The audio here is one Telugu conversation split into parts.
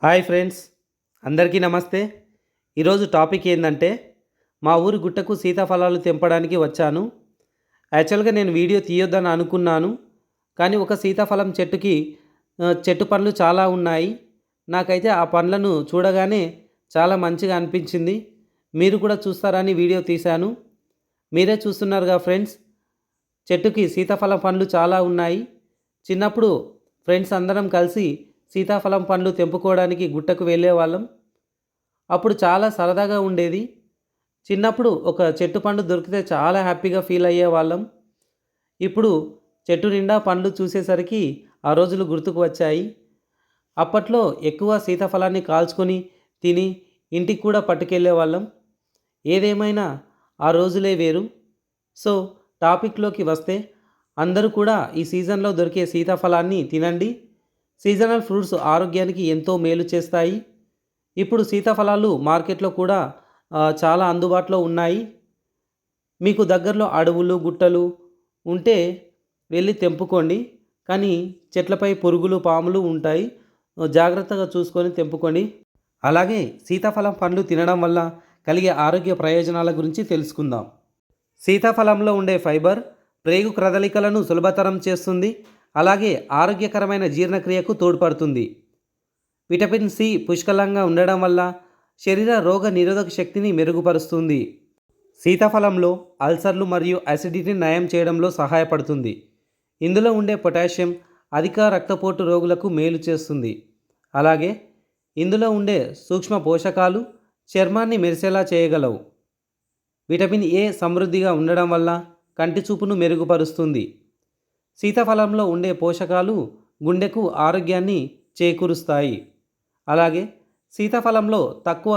హాయ్ ఫ్రెండ్స్, అందరికీ నమస్తే. ఈరోజు టాపిక్ ఏంటంటే మా ఊరి గుట్టకు సీతాఫలాలు తెంపడానికి వచ్చాను. యాక్చువల్గా నేను వీడియో తీయొద్దని అనుకున్నాను, కానీ ఒక సీతాఫలం చెట్టుకి చెట్టు పండ్లు చాలా ఉన్నాయి. నాకైతే ఆ పండ్లను చూడగానే చాలా మంచిగా అనిపించింది. మీరు కూడా చూస్తారని వీడియో తీశాను. మీరే చూస్తున్నారుగా ఫ్రెండ్స్, చెట్టుకి సీతాఫలం పండ్లు చాలా ఉన్నాయి. చిన్నప్పుడు ఫ్రెండ్స్ అందరం కలిసి సీతాఫలం పండ్లు తెంపుకోవడానికి గుట్టకు వెళ్ళేవాళ్ళం. అప్పుడు చాలా సరదాగా ఉండేది. చిన్నప్పుడు ఒక చెట్టు పండు దొరికితే చాలా హ్యాపీగా ఫీల్ అయ్యేవాళ్ళం. ఇప్పుడు చెట్టు నిండా పండ్లు చూసేసరికి ఆ రోజులు గుర్తుకు వచ్చాయి. అప్పట్లో ఎక్కువ సీతాఫలాన్ని కాల్చుకొని తిని ఇంటికి కూడా పట్టుకెళ్ళేవాళ్ళం. ఏదేమైనా ఆ రోజులే వేరు. సో టాపిక్లోకి వస్తే, అందరూ కూడా ఈ సీజన్లో దొరికే సీతాఫలాన్ని తినండి. సీజనల్ ఫ్రూట్స్ ఆరోగ్యానికి ఎంతో మేలు చేస్తాయి. ఇప్పుడు సీతాఫలాలు మార్కెట్లో కూడా చాలా అందుబాటులో ఉన్నాయి. మీకు దగ్గరలో అడవులు గుట్టలు ఉంటే వెళ్ళి తెంపుకోండి. కానీ చెట్లపై పురుగులు పాములు ఉంటాయి, జాగ్రత్తగా చూసుకొని తెంపుకోండి. అలాగే సీతాఫలం పండ్లు తినడం వల్ల కలిగే ఆరోగ్య ప్రయోజనాల గురించి తెలుసుకుందాం. సీతాఫలంలో ఉండే ఫైబర్ ప్రేగు క్రదలికలను సులభతరం చేస్తుంది. అలాగే ఆరోగ్యకరమైన జీర్ణక్రియకు తోడ్పడుతుంది. విటమిన్ సి పుష్కలంగా ఉండడం వల్ల శరీర రోగ నిరోధక శక్తిని మెరుగుపరుస్తుంది. సీతాఫలంలో అల్సర్లు మరియు అసిడిటీని నయం చేయడంలో సహాయపడుతుంది. ఇందులో ఉండే పొటాషియం అధిక రక్తపోటు రోగులకు మేలు చేస్తుంది. అలాగే ఇందులో ఉండే సూక్ష్మ పోషకాలు చర్మాన్ని మెరిసేలా చేయగలవు. విటమిన్ ఏ సమృద్ధిగా ఉండడం వల్ల కంటి చూపును మెరుగుపరుస్తుంది. సీతాఫలంలో ఉండే పోషకాలు గుండెకు ఆరోగ్యాన్ని చేకూరుస్తాయి. అలాగే సీతాఫలంలో తక్కువ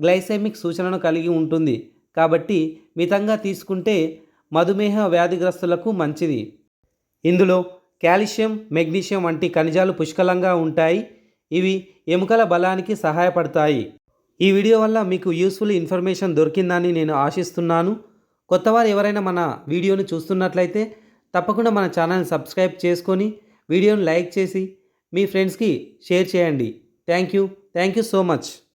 గ్లైసెమిక్ సూచనను కలిగి ఉంటుంది, కాబట్టి మితంగా తీసుకుంటే మధుమేహ వ్యాధిగ్రస్తులకు మంచిది. ఇందులో కాల్షియం, మెగ్నీషియం వంటి ఖనిజాలు పుష్కలంగా ఉంటాయి. ఇవి ఎముకల బలానికి సహాయపడతాయి. ఈ వీడియో వల్ల మీకు యూస్ఫుల్ ఇన్ఫర్మేషన్ దొరికిందని నేను ఆశిస్తున్నాను. కొత్తవారు ఎవరైనా మన వీడియోను చూస్తున్నట్లయితే తప్పకుండా మన ఛానల్ని సబ్స్క్రైబ్ చేసుకొని వీడియోని లైక్ చేసి మీ ఫ్రెండ్స్కి షేర్ చేయండి. Thank you so much.